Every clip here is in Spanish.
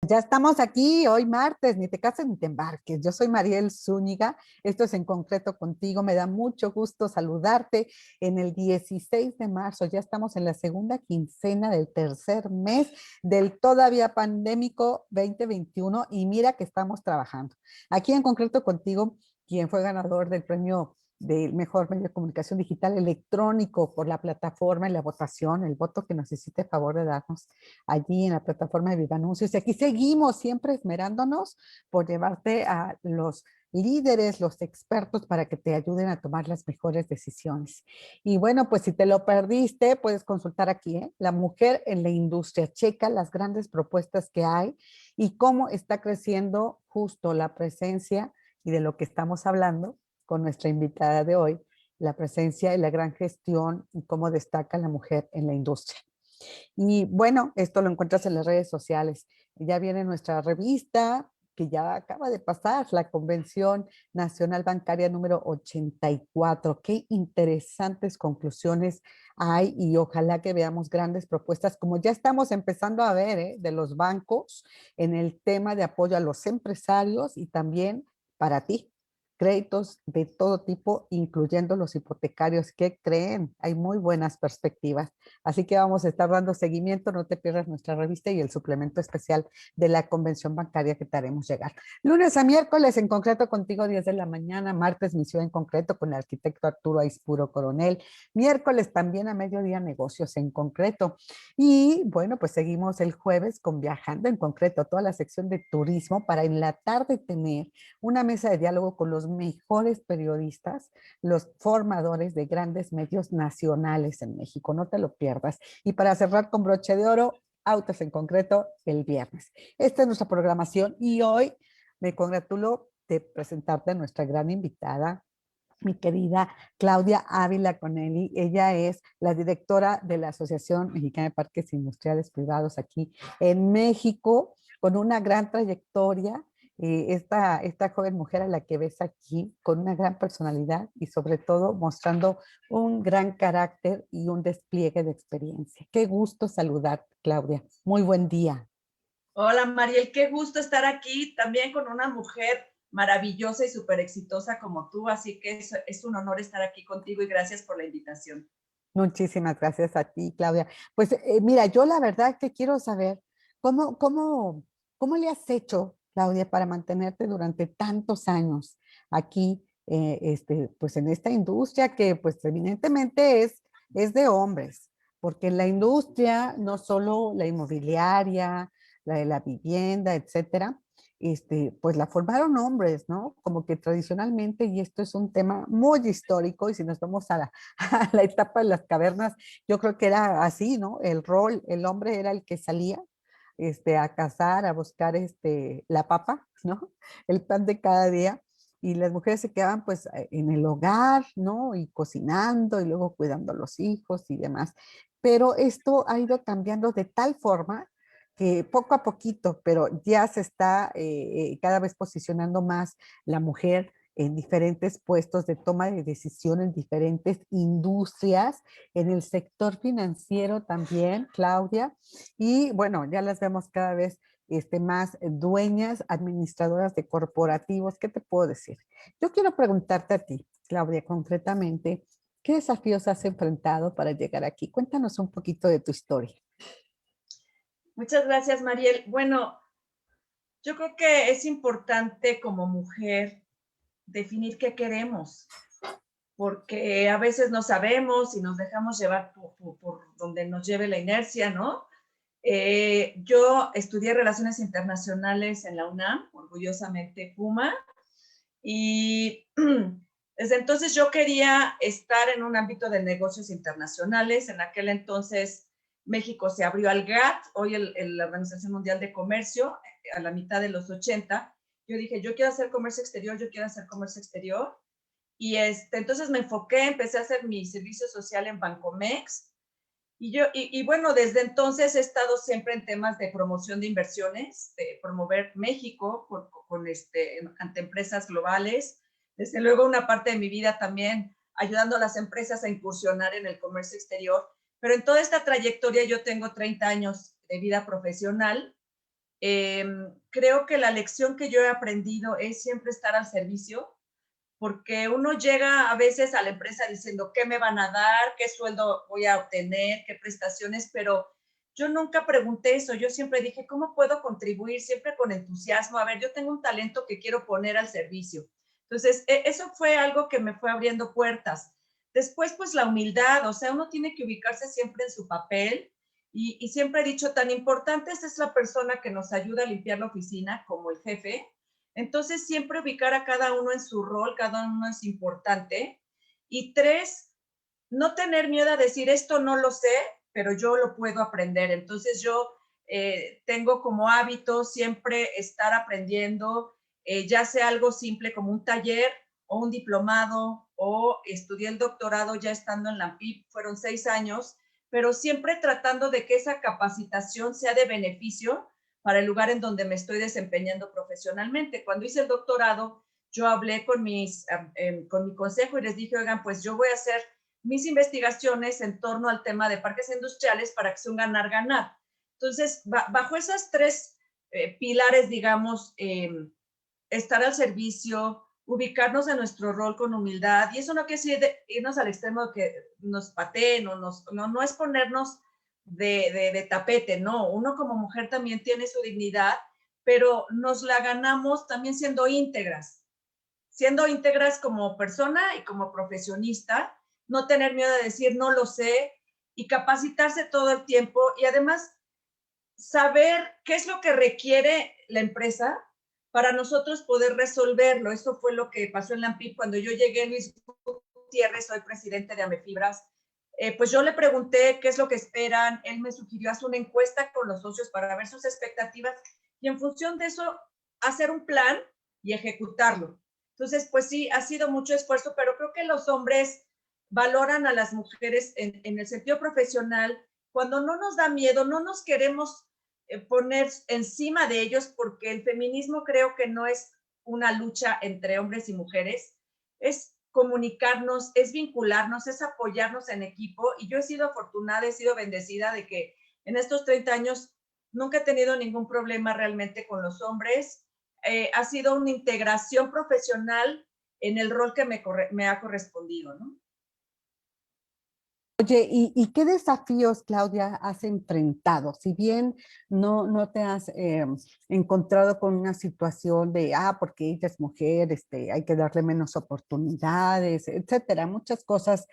Ya estamos aquí hoy martes, ni te cases ni te embarques. Yo soy Mariel Zúñiga, esto es En Concreto Contigo. Me da mucho gusto saludarte en el 16 de marzo. Ya estamos en la segunda quincena del tercer mes del todavía pandémico 2021 y mira que estamos trabajando. Aquí En Concreto Contigo, quien fue ganador del premio del mejor medio de comunicación digital electrónico por la plataforma y la votación, el voto que nos hiciste favor de darnos allí en la plataforma de Viva Anuncios. Y aquí seguimos siempre esmerándonos por llevarte a los líderes, los expertos para que te ayuden a tomar las mejores decisiones. Y bueno, pues si te lo perdiste, puedes consultar aquí, ¿eh? La mujer en la industria. Checa las grandes propuestas que hay y cómo está creciendo justo la presencia y de lo que estamos hablando con nuestra invitada de hoy, la presencia y la gran gestión y cómo destaca la mujer en la industria. Y bueno, esto lo encuentras en las redes sociales. Ya viene nuestra revista, que ya acaba de pasar, la Convención Nacional Bancaria número 84. Qué interesantes conclusiones hay y ojalá que veamos grandes propuestas, como ya estamos empezando a ver, de los bancos en el tema de apoyo a los empresarios y también para ti. Créditos de todo tipo, incluyendo los hipotecarios. ¿Qué creen? Hay muy buenas perspectivas. Así que vamos a estar dando seguimiento, no te pierdas nuestra revista y el suplemento especial de la convención bancaria que te haremos llegar. Lunes a miércoles, En Concreto Contigo, 10 de la mañana, martes, Misión en Concreto con el arquitecto Arturo Aispuro Coronel, miércoles también a mediodía, Negocios en Concreto. Y bueno, pues seguimos el jueves con Viajando en Concreto, toda la sección de turismo para en la tarde tener una mesa de diálogo con los mejores periodistas, los formadores de grandes medios nacionales en México. No te lo pierdas. Y para cerrar con broche de oro, Autos en Concreto el viernes. Esta es nuestra programación y hoy me congratulo de presentarte a nuestra gran invitada, mi querida Claudia Ávila Conelli. Ella es la directora de la Asociación Mexicana de Parques Industriales Privados aquí en México, con una gran trayectoria. Esta joven mujer a la que ves aquí, con una gran personalidad y sobre todo mostrando un gran carácter y un despliegue de experiencia. Qué gusto saludar, Claudia. Muy buen día. Hola Mariel, qué gusto estar aquí también con una mujer maravillosa y súper exitosa como tú, así que es un honor estar aquí contigo y gracias por la invitación. Muchísimas gracias a ti, Claudia. Pues mira, yo la verdad que quiero saber cómo le has hecho, Claudia, para mantenerte durante tantos años aquí, pues en esta industria que pues evidentemente es de hombres, porque en la industria, no solo la inmobiliaria, la de la vivienda, etcétera, pues la formaron hombres, ¿no? Como que tradicionalmente, y esto es un tema muy histórico, y si nos vamos a la etapa de las cavernas, yo creo que era así, ¿no? El rol, el hombre era el que salía a cazar, a buscar la papa, ¿no? El pan de cada día. Y las mujeres se quedaban pues en el hogar, ¿no? Y cocinando y luego cuidando a los hijos y demás. Pero esto ha ido cambiando de tal forma que poco a poquito, pero ya se está cada vez posicionando más la mujer en diferentes puestos de toma de decisión en diferentes industrias, en el sector financiero también, Claudia, y bueno, ya las vemos cada vez más dueñas, administradoras de corporativos. ¿Qué te puedo decir? Yo quiero preguntarte a ti, Claudia, concretamente, ¿qué desafíos has enfrentado para llegar aquí? Cuéntanos un poquito de tu historia. Muchas gracias Mariel. Bueno, yo creo que es importante como mujer definir qué queremos, porque a veces no sabemos y nos dejamos llevar por donde nos lleve la inercia, ¿no? Yo estudié Relaciones Internacionales en la UNAM, orgullosamente Puma, y desde entonces yo quería estar en un ámbito de negocios internacionales. En aquel entonces México se abrió al GATT, hoy la Organización Mundial de Comercio, a la mitad de los 80. Yo dije, yo quiero hacer comercio exterior, yo quiero hacer comercio exterior. Y entonces me enfoqué, empecé a hacer mi servicio social en Bancomex. Y bueno, desde entonces he estado siempre en temas de promoción de inversiones, de promover México ante empresas globales. Desde luego, una parte de mi vida también ayudando a las empresas a incursionar en el comercio exterior. Pero en toda esta trayectoria yo tengo 30 años de vida profesional Creo que la lección que yo he aprendido es siempre estar al servicio, porque uno llega a veces a la empresa diciendo qué me van a dar, qué sueldo voy a obtener, qué prestaciones, pero yo nunca pregunté eso. Yo siempre dije, ¿cómo puedo contribuir? Siempre con entusiasmo. A ver, yo tengo un talento que quiero poner al servicio. Entonces, eso fue algo que me fue abriendo puertas. Después, pues la humildad, o sea, uno tiene que ubicarse siempre en su papel y siempre he dicho, tan importante es la persona que nos ayuda a limpiar la oficina como el jefe. Entonces, siempre ubicar a cada uno en su rol, cada uno es importante. Y tres, no tener miedo a decir, esto no lo sé, pero yo lo puedo aprender. Entonces, yo tengo como hábito siempre estar aprendiendo, ya sea algo simple como un taller o un diplomado, o estudié el doctorado ya estando en la PIB, fueron 6 años, pero siempre tratando de que esa capacitación sea de beneficio para el lugar en donde me estoy desempeñando profesionalmente. Cuando hice el doctorado, yo hablé con con mi consejo y les dije, oigan, pues yo voy a hacer mis investigaciones en torno al tema de parques industriales para que sea un ganar-ganar. Entonces, bajo esas tres pilares, digamos, estar al servicio, ubicarnos en nuestro rol con humildad, y eso no quiere decir irnos al extremo de que nos pateen o no es ponernos de tapete, no, uno como mujer también tiene su dignidad, pero nos la ganamos también siendo íntegras como persona y como profesionista, no tener miedo de decir no lo sé y capacitarse todo el tiempo y además saber qué es lo que requiere la empresa para nosotros poder resolverlo. Eso fue lo que pasó en la AMPIP cuando yo llegué. Luis Gutiérrez, soy presidente de Amefibras, pues yo le pregunté qué es lo que esperan, él me sugirió hacer una encuesta con los socios para ver sus expectativas y en función de eso hacer un plan y ejecutarlo. Entonces, pues sí, ha sido mucho esfuerzo, pero creo que los hombres valoran a las mujeres en el sentido profesional cuando no nos da miedo, no nos queremos poner encima de ellos, porque el feminismo creo que no es una lucha entre hombres y mujeres, es comunicarnos, es vincularnos, es apoyarnos en equipo. Y yo he sido afortunada, he sido bendecida de que en estos 30 años nunca he tenido ningún problema realmente con los hombres. Ha sido una integración profesional en el rol que me ha correspondido, ¿no? Oye, ¿y qué desafíos, Claudia, has enfrentado? Si bien no te has encontrado con una situación de, porque ella es mujer, hay que darle menos oportunidades, etcétera, muchas cosas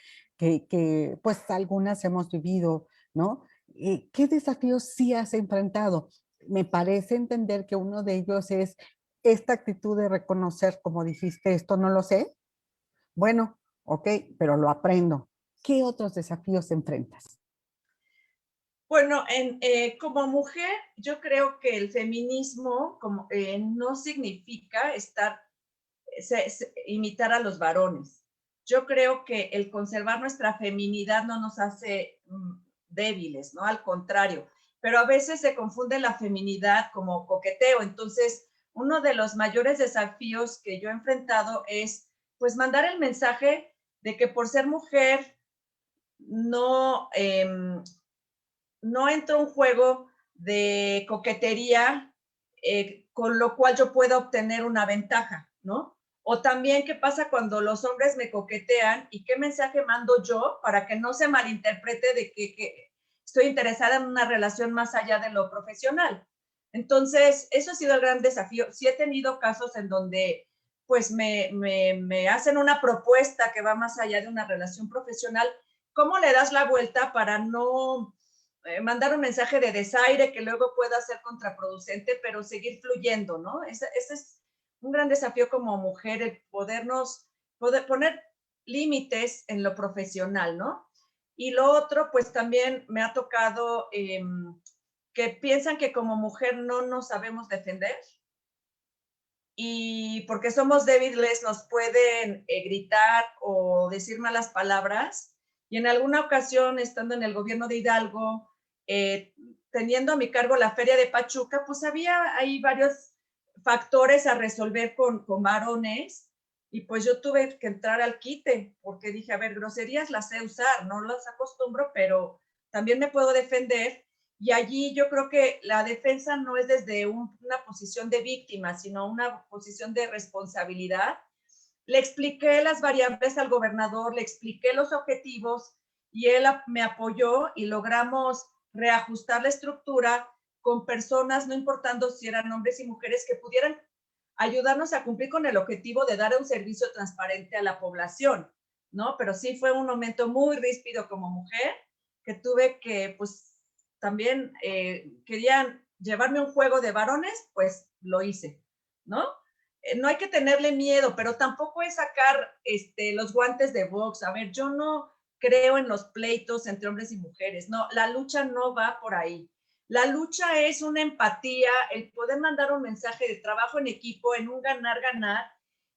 pues algunas hemos vivido, ¿no? ¿Qué desafíos sí has enfrentado? Me parece entender que uno de ellos es esta actitud de reconocer, como dijiste, esto no lo sé. Bueno, ok, pero lo aprendo. ¿Qué otros desafíos enfrentas? Bueno, como mujer, yo creo que el feminismo no significa imitar a los varones. Yo creo que el conservar nuestra feminidad no nos hace débiles, ¿no? Al contrario, pero a veces se confunde la feminidad como coqueteo. Entonces, uno de los mayores desafíos que yo he enfrentado es, pues, mandar el mensaje de que por ser mujer no, no entra un juego de coquetería con lo cual yo pueda obtener una ventaja, ¿no? O también qué pasa cuando los hombres me coquetean y qué mensaje mando yo para que no se malinterprete de que estoy interesada en una relación más allá de lo profesional. Entonces, eso ha sido el gran desafío. Sí he tenido casos en donde pues me hacen una propuesta que va más allá de una relación profesional. ¿Cómo le das la vuelta para no mandar un mensaje de desaire que luego pueda ser contraproducente, pero seguir fluyendo, ¿no? Ese es un gran desafío como mujer, el poder poner límites en lo profesional, ¿no? Y lo otro, pues también me ha tocado que piensan que como mujer no nos sabemos defender y porque somos débiles nos pueden gritar o decir malas palabras. Y en alguna ocasión, estando en el gobierno de Hidalgo, teniendo a mi cargo la feria de Pachuca, pues había ahí varios factores a resolver con varones y pues yo tuve que entrar al quite porque dije, a ver, groserías las sé usar, no las acostumbro, pero también me puedo defender Y allí yo creo que la defensa no es desde una posición de víctima, sino una posición de responsabilidad. Le expliqué las variables al gobernador, le expliqué los objetivos y él me apoyó y logramos reajustar la estructura con personas, no importando si eran hombres y mujeres, que pudieran ayudarnos a cumplir con el objetivo de dar un servicio transparente a la población, ¿no? Pero sí fue un momento muy ríspido como mujer, que tuve que, pues, también querían llevarme un juego de varones, pues lo hice, ¿no? No hay que tenerle miedo, pero tampoco es sacar los guantes de box. A ver, yo no creo en los pleitos entre hombres y mujeres, no, la lucha no va por ahí. La lucha es una empatía, el poder mandar un mensaje de trabajo en equipo, en un ganar-ganar,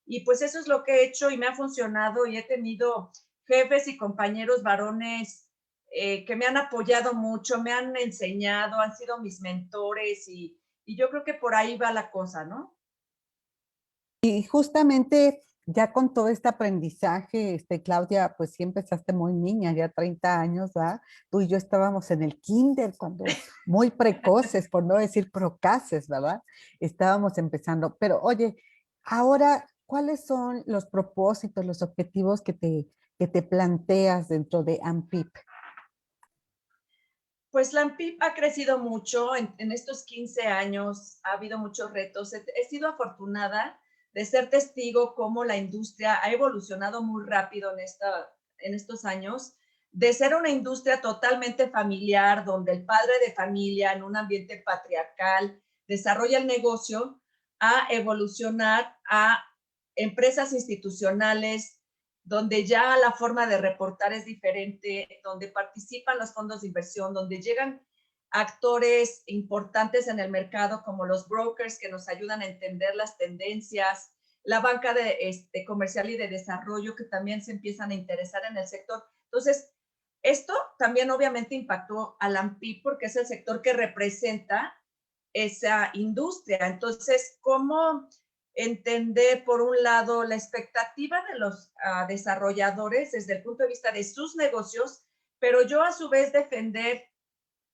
y pues eso es lo que he hecho y me ha funcionado y he tenido jefes y compañeros varones que me han apoyado mucho, me han enseñado, han sido mis mentores y yo creo que por ahí va la cosa, ¿no? Y justamente ya con todo este aprendizaje, Claudia, pues sí empezaste muy niña, ya 30 años, ¿verdad? Tú y yo estábamos en el kinder cuando muy precoces, por no decir procaces, ¿verdad? Estábamos empezando. Pero oye, ahora, ¿cuáles son los propósitos, los objetivos que te planteas dentro de AMPIP? Pues la AMPIP ha crecido mucho en estos 15 años, ha habido muchos retos. He sido afortunada de ser testigo cómo la industria ha evolucionado muy rápido en estos años, de ser una industria totalmente familiar, donde el padre de familia en un ambiente patriarcal desarrolla el negocio, a evolucionar a empresas institucionales donde ya la forma de reportar es diferente, donde participan los fondos de inversión, donde llegan actores importantes en el mercado como los brokers que nos ayudan a entender las tendencias, la banca comercial y de desarrollo que también se empiezan a interesar en el sector. Entonces, esto también obviamente impactó a la AMPIP porque es el sector que representa esa industria. Entonces, ¿cómo entender, por un lado, la expectativa de los desarrolladores desde el punto de vista de sus negocios, pero yo a su vez defender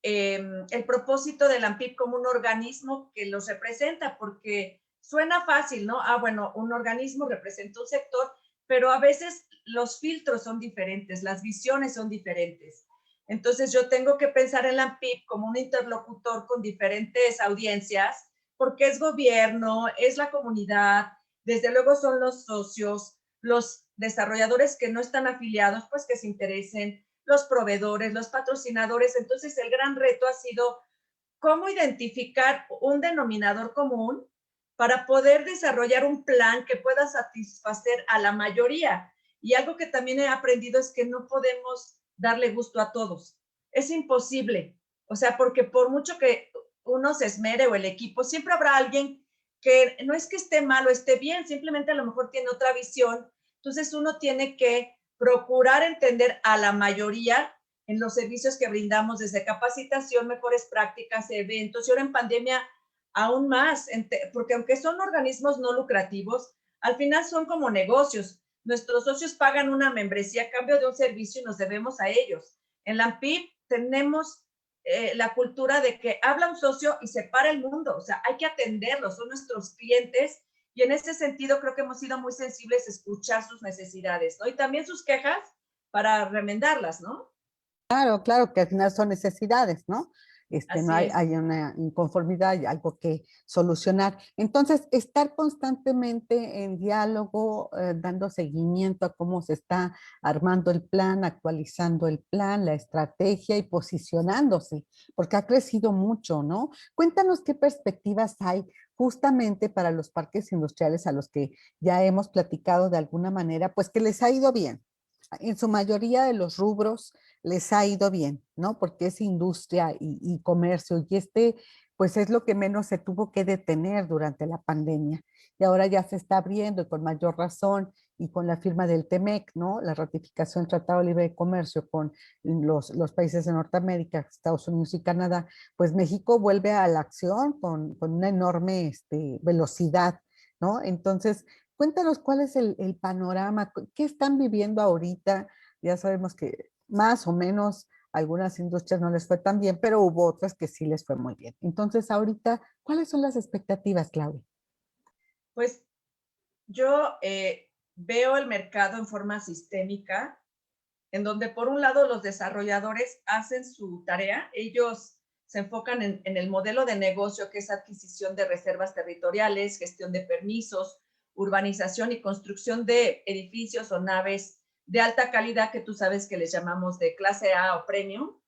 el propósito de la AMPIP como un organismo que los representa, porque suena fácil, ¿no? Ah, bueno, un organismo representa un sector, pero a veces los filtros son diferentes, las visiones son diferentes. Entonces yo tengo que pensar en la AMPIP como un interlocutor con diferentes audiencias, porque es gobierno, es la comunidad, desde luego son los socios, los desarrolladores que no están afiliados, pues que se interesen, los proveedores, los patrocinadores. Entonces, el gran reto ha sido cómo identificar un denominador común para poder desarrollar un plan que pueda satisfacer a la mayoría. Y algo que también he aprendido es que no podemos darle gusto a todos. Es imposible. O sea, porque por mucho que uno se esmere o el equipo, siempre habrá alguien que no es que esté mal o esté bien, simplemente a lo mejor tiene otra visión. Entonces uno tiene que procurar entender a la mayoría en los servicios que brindamos, desde capacitación, mejores prácticas, eventos, y ahora en pandemia aún más, porque aunque son organismos no lucrativos, al final son como negocios. Nuestros socios pagan una membresía a cambio de un servicio y nos debemos a ellos. En la AMPIP tenemos la cultura de que habla un socio y se para el mundo, o sea, hay que atenderlos, son nuestros clientes y en ese sentido creo que hemos sido muy sensibles a escuchar sus necesidades, ¿no? Y también sus quejas para remendarlas, ¿no? Claro, claro, que al final son necesidades, ¿no? No Así hay, es. hay una inconformidad, hay algo que solucionar. Entonces, estar constantemente en diálogo, dando seguimiento a cómo se está armando el plan, actualizando el plan, la estrategia y posicionándose, porque ha crecido mucho, ¿no? Cuéntanos qué perspectivas hay justamente para los parques industriales a los que ya hemos platicado de alguna manera, pues que les ha ido bien. En su mayoría de los rubros les ha ido bien, ¿no? Porque es industria y comercio y pues es lo que menos se tuvo que detener durante la pandemia. Y ahora ya se está abriendo y con mayor razón y con la firma del TEMEC, ¿no? La ratificación del Tratado de Libre Comercio con los países de Norteamérica, Estados Unidos y Canadá, pues México vuelve a la acción con una enorme velocidad, ¿no? Entonces, cuéntanos cuál es el panorama, qué están viviendo ahorita. Ya sabemos que más o menos algunas industrias no les fue tan bien, pero hubo otras que sí les fue muy bien. Entonces, ahorita, ¿cuáles son las expectativas, Claudia? Pues yo veo el mercado en forma sistémica, en donde por un lado los desarrolladores hacen su tarea, ellos se enfocan en el modelo de negocio que es adquisición de reservas territoriales, gestión de permisos, urbanización y construcción de edificios o naves de alta calidad que tú sabes que les llamamos de clase A o premium.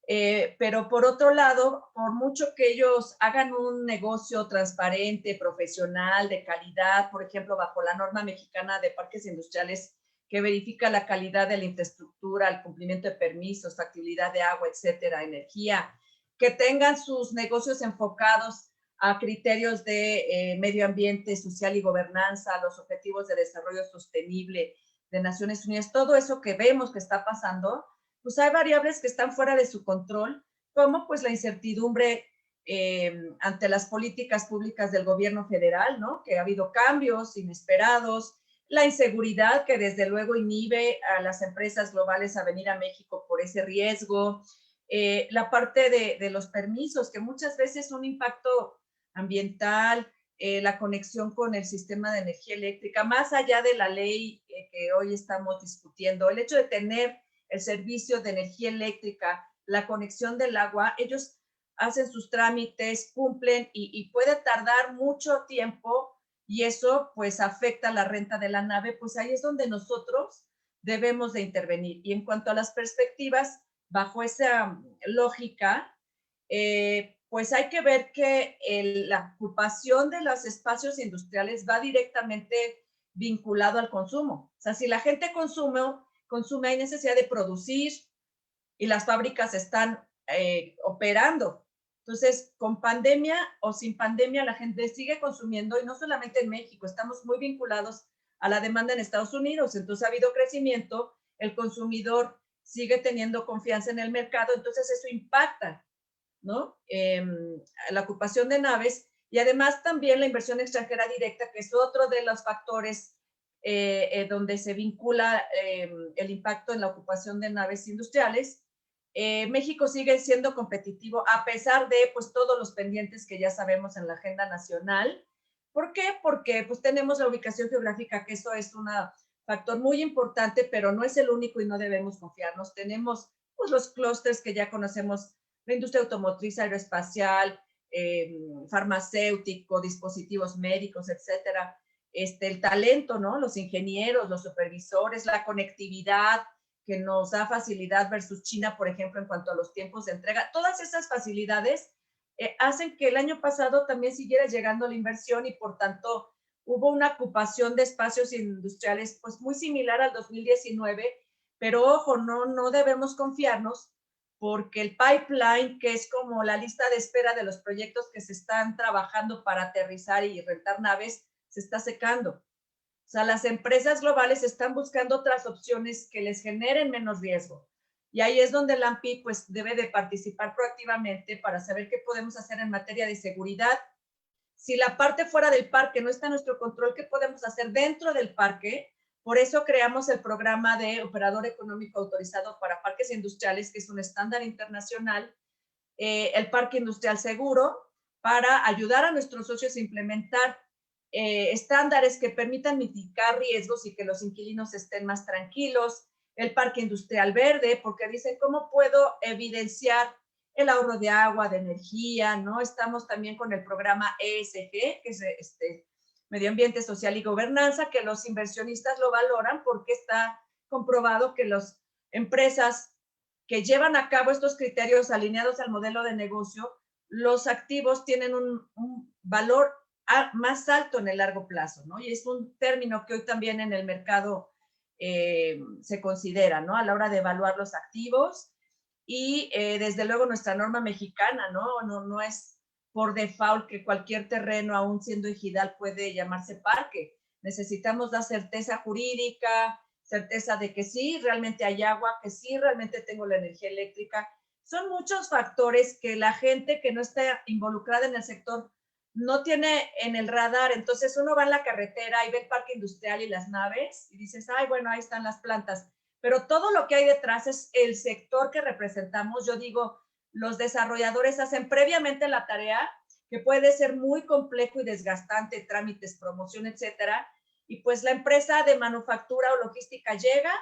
Pero por otro lado, por mucho que ellos hagan un negocio transparente, profesional, de calidad, por ejemplo, bajo la norma mexicana de parques industriales que verifica la calidad de la infraestructura, el cumplimiento de permisos, factibilidad de agua, etcétera, energía, que tengan sus negocios enfocados a criterios de medio ambiente, social y gobernanza, los objetivos de desarrollo sostenible de Naciones Unidas, todo eso que vemos que está pasando, pues hay variables que están fuera de su control, como pues la incertidumbre ante las políticas públicas del gobierno federal, ¿no? Que ha habido cambios inesperados, la inseguridad que desde luego inhibe a las empresas globales a venir a México por ese riesgo, la parte de los permisos, que muchas veces un impacto ambiental, la conexión con el sistema de energía eléctrica, más allá de la ley que hoy estamos discutiendo, el hecho de tener el servicio de energía eléctrica, la conexión del agua, ellos hacen sus trámites, cumplen y puede tardar mucho tiempo y eso pues afecta la renta de la nave, pues ahí es donde nosotros debemos de intervenir. Y en cuanto a las perspectivas, bajo esa lógica, pues hay que ver que la ocupación de los espacios industriales va directamente vinculado al consumo. O sea, si la gente consume, hay necesidad de producir y las fábricas están operando. Entonces, con pandemia o sin pandemia, la gente sigue consumiendo y no solamente en México, estamos muy vinculados a la demanda en Estados Unidos. Entonces, ha habido crecimiento, el consumidor sigue teniendo confianza en el mercado, entonces eso impacta, ¿no? La ocupación de naves y además también la inversión extranjera directa, que es otro de los factores donde se vincula el impacto en la ocupación de naves industriales. México sigue siendo competitivo a pesar de pues todos los pendientes que ya sabemos en la agenda nacional. ¿Por qué? Porque pues tenemos la ubicación geográfica, que eso es un factor muy importante, pero no es el único y no debemos confiarnos. Tenemos pues los clústeres que ya conocemos, la industria automotriz, aeroespacial, farmacéutico, dispositivos médicos, etcétera. El talento, ¿no? Los ingenieros, los supervisores, la conectividad que nos da facilidad versus China, por ejemplo, en cuanto a los tiempos de entrega. Todas esas facilidades hacen que el año pasado también siguiera llegando la inversión y por tanto hubo una ocupación de espacios industriales pues muy similar al 2019, pero ojo, no debemos confiarnos porque el pipeline, que es como la lista de espera de los proyectos que se están trabajando para aterrizar y rentar naves, se está secando. O sea, las empresas globales están buscando otras opciones que les generen menos riesgo. Y ahí es donde la AMPI pues debe de participar proactivamente para saber qué podemos hacer en materia de seguridad. Si la parte fuera del parque no está en nuestro control, ¿qué podemos hacer dentro del parque? Por eso creamos el programa de operador económico autorizado para parques industriales, que es un estándar internacional, el parque industrial seguro, para ayudar a nuestros socios a implementar estándares que permitan mitigar riesgos y que los inquilinos estén más tranquilos, el parque industrial verde, porque dicen, ¿cómo puedo evidenciar el ahorro de agua, de energía? ¿No? Estamos también con el programa ESG, que es Medio Ambiente Social y Gobernanza, que los inversionistas lo valoran porque está comprobado que las empresas que llevan a cabo estos criterios alineados al modelo de negocio, los activos tienen un valor más alto en el largo plazo, ¿no? Y es un término que hoy también en el mercado se considera, ¿no? A la hora de evaluar los activos y desde luego nuestra norma mexicana, ¿no? No es por default que cualquier terreno, aún siendo ejidal, puede llamarse parque. Necesitamos la certeza jurídica, certeza de que sí, realmente hay agua, que sí, realmente tengo la energía eléctrica. Son muchos factores que la gente que no está involucrada en el sector no tiene en el radar. Entonces uno va en la carretera y ve el parque industrial y las naves y dices, ay, bueno, ahí están las plantas. pero todo lo que hay detrás es el sector que representamos. Yo digo, los desarrolladores hacen previamente la tarea, que puede ser muy complejo y desgastante, trámites, promoción, etcétera, y pues la empresa de manufactura o logística llega,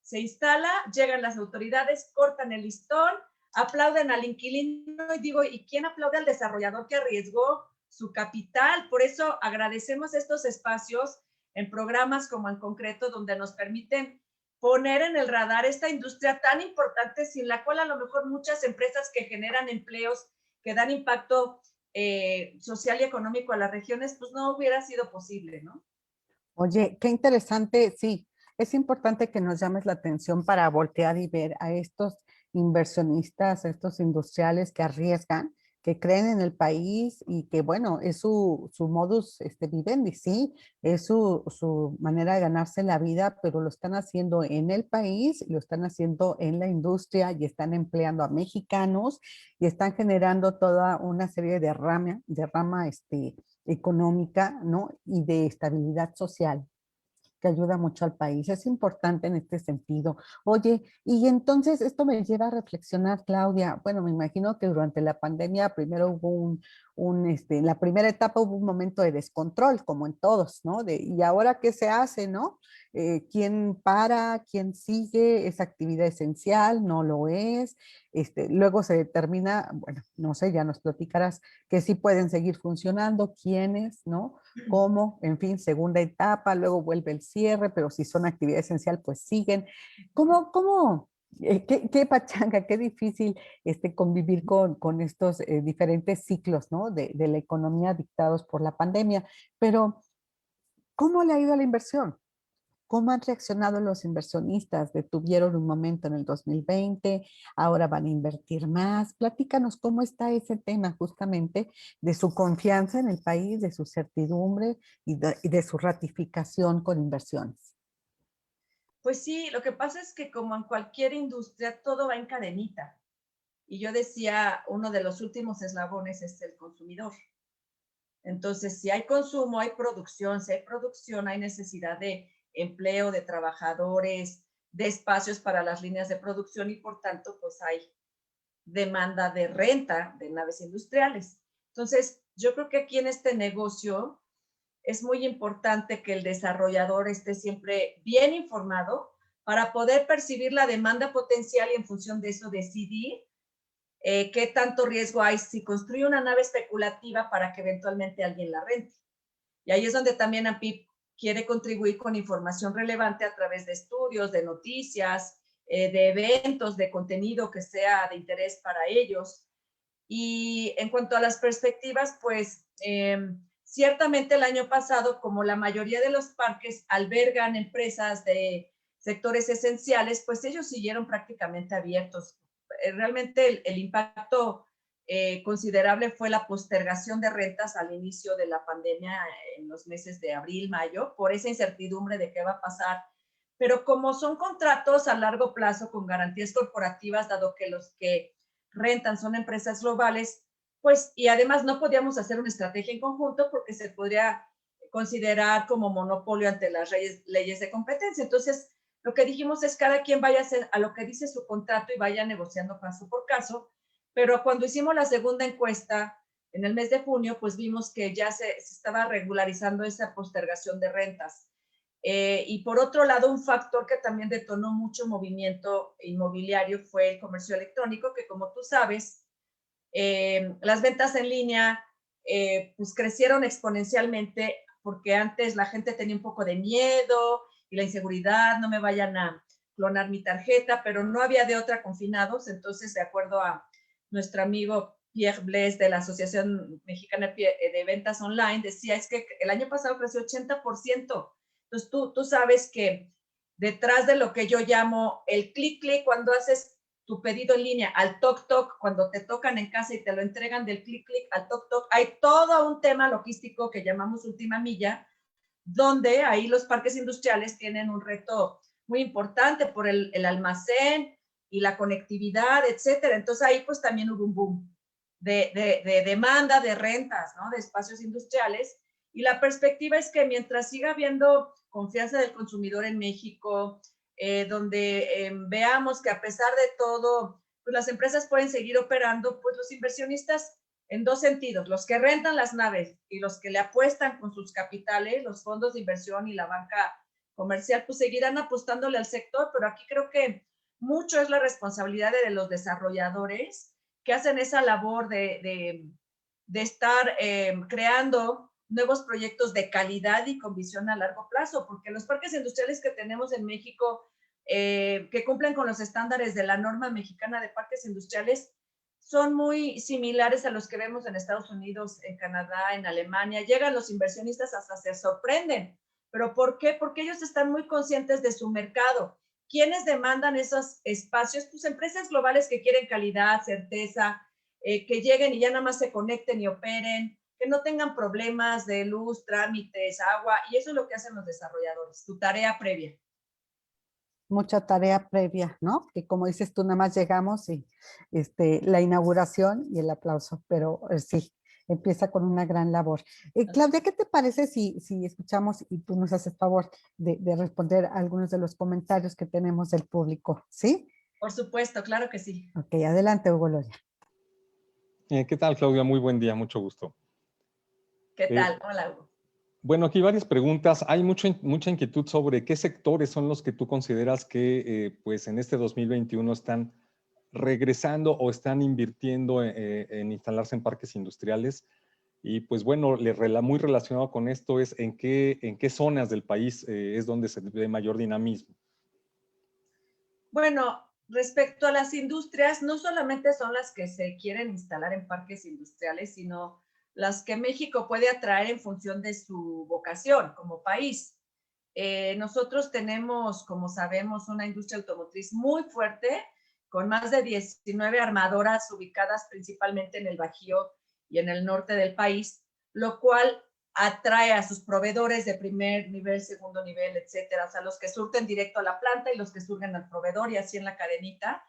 se instala, llegan las autoridades, cortan el listón, aplauden al inquilino y digo, ¿y quién aplaude al desarrollador que arriesgó su capital? Por eso agradecemos estos espacios en programas como En Concreto, donde nos permiten poner en el radar esta industria tan importante, sin la cual a lo mejor muchas empresas que generan empleos, que dan impacto social y económico a las regiones, pues no hubiera sido posible, ¿no? Oye, qué interesante, sí, es importante que nos llames la atención para voltear y ver a estos inversionistas, a estos industriales que arriesgan, que creen en el país y que, bueno, es su modus vivendi, sí, es su manera de ganarse la vida, pero lo están haciendo en el país, lo están haciendo en la industria y están empleando a mexicanos y están generando toda una serie de rama, económica, ¿no? Y de estabilidad social que ayuda mucho al país. Es importante en este sentido. Oye, y entonces esto me lleva a reflexionar, Claudia. Bueno, me imagino que durante la pandemia primero hubo en la primera etapa hubo un momento de descontrol, como en todos, ¿no? ¿Y ahora qué se hace, no? ¿Quién para? ¿Quién sigue? ¿Es actividad esencial? ¿No lo es? Luego se determina, bueno, no sé, ya nos platicarás que sí pueden seguir funcionando, quiénes, ¿no? Cómo, en fin, segunda etapa, luego vuelve el cierre, pero si son actividad esencial, pues siguen. ¿Qué pachanga, qué difícil convivir con estos diferentes ciclos, ¿no? De la economía dictados por la pandemia. Pero, ¿cómo le ha ido a la inversión? ¿Cómo han reaccionado los inversionistas? ¿Detuvieron un momento en el 2020? ¿Ahora van a invertir más? Platícanos cómo está ese tema justamente de su confianza en el país, de su certidumbre y de su ratificación con inversiones. Pues sí, lo que pasa es que como en cualquier industria, todo va en cadenita. Y yo decía, uno de los últimos eslabones es el consumidor. Entonces, si hay consumo, hay producción, si hay producción, hay necesidad de empleo, de trabajadores, de espacios para las líneas de producción y por tanto, pues hay demanda de renta de naves industriales. Entonces, yo creo que aquí en este negocio es muy importante que el desarrollador esté siempre bien informado para poder percibir la demanda potencial y en función de eso decidir qué tanto riesgo hay si construye una nave especulativa para que eventualmente alguien la rente. Y ahí es donde también AMPIP quiere contribuir con información relevante a través de estudios, de noticias, de eventos, de contenido que sea de interés para ellos. Y en cuanto a las perspectivas, pues ciertamente el año pasado, como la mayoría de los parques albergan empresas de sectores esenciales, pues ellos siguieron prácticamente abiertos. Realmente el impacto considerable fue la postergación de rentas al inicio de la pandemia en los meses de abril, mayo, por esa incertidumbre de qué va a pasar. Pero como son contratos a largo plazo con garantías corporativas, dado que los que rentan son empresas globales, pues, y además no podíamos hacer una estrategia en conjunto porque se podría considerar como monopolio ante las leyes de competencia. Entonces, lo que dijimos es cada quien vaya a hacer a lo que dice su contrato y vaya negociando caso por caso, pero cuando hicimos la segunda encuesta en el mes de junio, pues vimos que ya se estaba regularizando esa postergación de rentas. Y por otro lado, un factor que también detonó mucho movimiento inmobiliario fue el comercio electrónico, que como tú sabes, las ventas en línea pues crecieron exponencialmente porque antes la gente tenía un poco de miedo y la inseguridad, no me vayan a clonar mi tarjeta, pero no había de otra confinados. Entonces, de acuerdo a nuestro amigo Pierre Blaise de la Asociación Mexicana de Ventas Online, decía, es que el año pasado creció 80%. Entonces, tú sabes que detrás de lo que yo llamo el clic-clic, cuando haces tu pedido en línea al toc-toc, cuando te tocan en casa y te lo entregan del clic-clic al toc-toc, hay todo un tema logístico que llamamos última milla, donde ahí los parques industriales tienen un reto muy importante por el almacén y la conectividad, etcétera. Entonces ahí pues también hubo un boom de demanda de rentas, ¿no? De espacios industriales. Y la perspectiva es que mientras siga habiendo confianza del consumidor en México, donde veamos que a pesar de todo, pues las empresas pueden seguir operando, pues los inversionistas en dos sentidos, los que rentan las naves y los que le apuestan con sus capitales, los fondos de inversión y la banca comercial, pues seguirán apostándole al sector, pero aquí creo que mucho es la responsabilidad de los desarrolladores que hacen esa labor de estar creando nuevos proyectos de calidad y con visión a largo plazo, porque los parques industriales que tenemos en México, que cumplen con los estándares de la norma mexicana de parques industriales, son muy similares a los que vemos en Estados Unidos, en Canadá, en Alemania. Llegan los inversionistas, hasta se sorprenden. ¿Pero por qué? Porque ellos están muy conscientes de su mercado. ¿Quiénes demandan esos espacios? Pues empresas globales que quieren calidad, certeza, que lleguen y ya nada más se conecten y operen, que no tengan problemas de luz, trámites, agua, y eso es lo que hacen los desarrolladores, tu tarea previa. Mucha tarea previa, ¿no? Que como dices tú, nada más llegamos y la inauguración y el aplauso, pero sí, empieza con una gran labor. Claudia, ¿qué te parece si escuchamos y tú nos haces favor de responder a algunos de los comentarios que tenemos del público? ¿Sí? Por supuesto, claro que sí. Ok, adelante, Hugo Loya. ¿Qué tal, Claudia? Muy buen día, mucho gusto. ¿Qué tal? Hola, Hugo. Bueno, aquí varias preguntas. Hay mucha inquietud sobre qué sectores son los que tú consideras que pues en este 2021 están regresando o están invirtiendo en instalarse en parques industriales. Y pues bueno, muy relacionado con esto es en qué zonas del país es donde se ve mayor dinamismo. Bueno, respecto a las industrias, no solamente son las que se quieren instalar en parques industriales, sino las que México puede atraer en función de su vocación como país. Nosotros tenemos, como sabemos, una industria automotriz muy fuerte, con más de 19 armadoras ubicadas principalmente en el Bajío y en el norte del país, lo cual atrae a sus proveedores de primer nivel, segundo nivel, etcétera, o sea, los que surten directo a la planta y los que surgen al proveedor y así en la cadenita.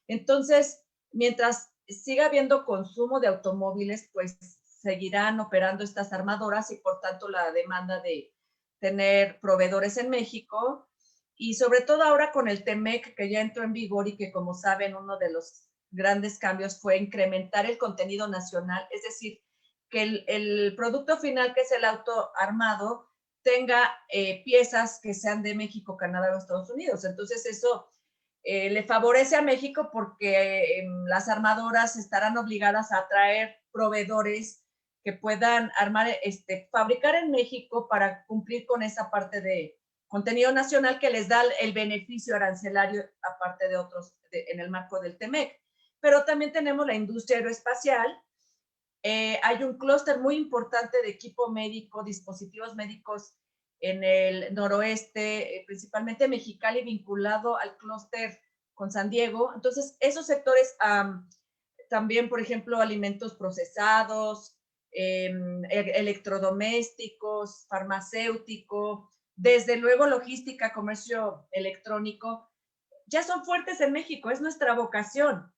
Entonces, mientras siga habiendo consumo de automóviles, pues seguirán operando estas armadoras y por tanto la demanda de tener proveedores en México y sobre todo ahora con el TEMEC que ya entró en vigor y que como saben uno de los grandes cambios fue incrementar el contenido nacional, es decir, que el producto final que es el auto armado tenga piezas que sean de México, Canadá o Estados Unidos. Entonces eso le favorece a México porque las armadoras estarán obligadas a traer proveedores que puedan armar, fabricar en México para cumplir con esa parte de contenido nacional que les da el beneficio arancelario aparte de otros en el marco del TEMEC. Pero también tenemos la industria aeroespacial. Hay un clúster muy importante de equipo médico, dispositivos médicos en el noroeste, principalmente Mexicali, vinculado al clúster con San Diego. Entonces, esos sectores también, por ejemplo, alimentos procesados, electrodomésticos, farmacéutico, desde luego logística, comercio electrónico, ya son fuertes en México, es nuestra vocación.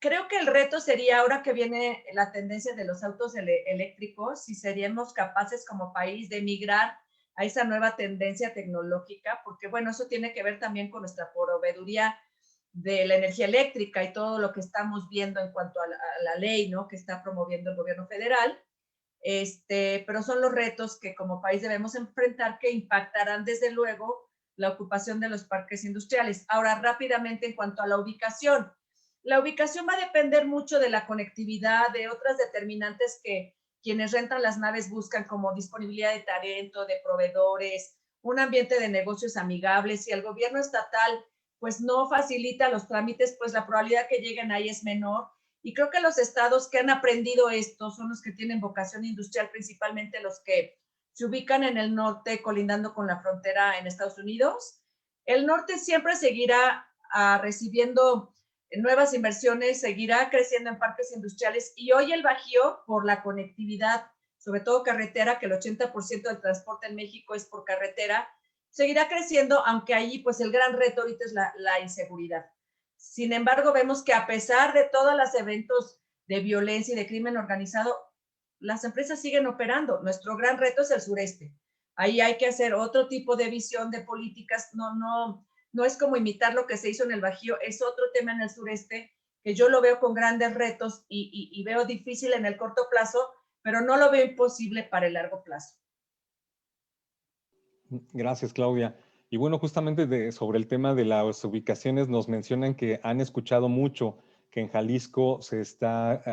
Creo que el reto sería, ahora que viene la tendencia de los autos eléctricos, si seríamos capaces como país de migrar a esa nueva tendencia tecnológica, porque bueno, eso tiene que ver también con nuestra proveeduría de la energía eléctrica y todo lo que estamos viendo en cuanto a la ley, ¿no? Que está promoviendo el gobierno federal. Pero son los retos que como país debemos enfrentar que impactarán desde luego la ocupación de los parques industriales. Ahora, rápidamente en cuanto a la ubicación va a depender mucho de la conectividad, de otras determinantes que quienes rentan las naves buscan, como disponibilidad de talento, de proveedores, un ambiente de negocios amigables. Si el gobierno estatal pues no facilita los trámites, pues la probabilidad que lleguen ahí es menor. Y creo que los estados que han aprendido esto son los que tienen vocación industrial, principalmente los que se ubican en el norte, colindando con la frontera en Estados Unidos. El norte siempre seguirá recibiendo nuevas inversiones, seguirá creciendo en parques industriales y hoy el Bajío, por la conectividad, sobre todo carretera, que el 80% del transporte en México es por carretera, seguirá creciendo, aunque allí pues el gran reto ahorita es la inseguridad. Sin embargo, vemos que a pesar de todos los eventos de violencia y de crimen organizado, las empresas siguen operando. Nuestro gran reto es el sureste. Ahí hay que hacer otro tipo de visión de políticas, no no es como imitar lo que se hizo en el Bajío, es otro tema en el sureste que yo lo veo con grandes retos y veo difícil en el corto plazo, pero no lo veo imposible para el largo plazo. Gracias, Claudia. Y bueno, justamente sobre el tema de las ubicaciones, nos mencionan que han escuchado mucho que en Jalisco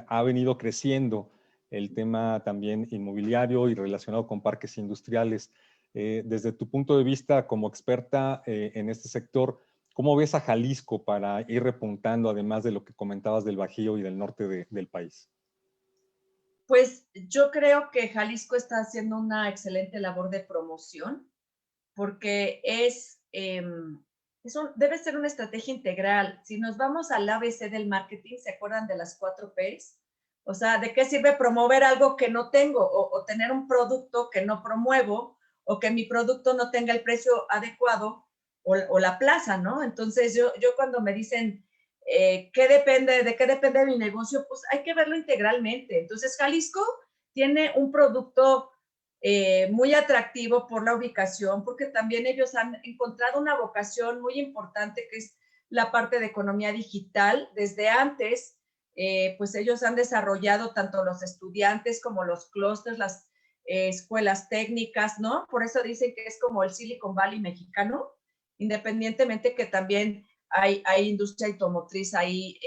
ha venido creciendo el tema también inmobiliario y relacionado con parques industriales. Desde tu punto de vista como experta en este sector, ¿cómo ves a Jalisco para ir repuntando, además de lo que comentabas del Bajío y del norte del país? Pues yo creo que Jalisco está haciendo una excelente labor de promoción, porque debe ser una estrategia integral. Si nos vamos al ABC del marketing, ¿se acuerdan de las 4 Ps? O sea, ¿de qué sirve promover algo que no tengo o tener un producto que no promuevo o que mi producto no tenga el precio adecuado o la plaza, ¿no? Entonces, yo cuando me dicen, ¿de qué depende mi negocio? Pues hay que verlo integralmente. Entonces, Jalisco tiene un producto muy atractivo por la ubicación, porque también ellos han encontrado una vocación muy importante que es la parte de economía digital. Desde antes, pues ellos han desarrollado tanto los estudiantes como los clústeres, las escuelas técnicas, ¿no? Por eso dicen que es como el Silicon Valley mexicano, independientemente que también hay industria automotriz ahí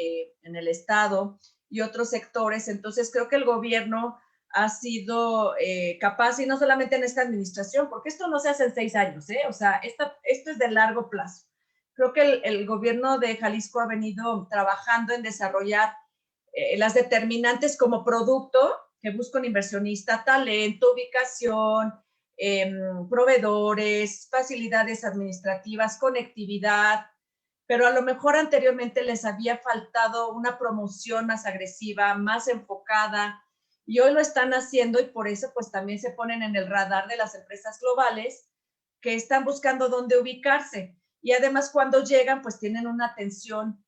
en el estado y otros sectores. Entonces creo que el gobierno ha sido capaz, y no solamente en esta administración, porque esto no se hace en 6 años, ¿eh? O sea, esto es de largo plazo. Creo que el gobierno de Jalisco ha venido trabajando en desarrollar las determinantes como producto que busca un inversionista, talento, ubicación, proveedores, facilidades administrativas, conectividad, pero a lo mejor anteriormente les había faltado una promoción más agresiva, más enfocada, y hoy lo están haciendo y por eso pues también se ponen en el radar de las empresas globales que están buscando dónde ubicarse. Y además cuando llegan pues tienen una atención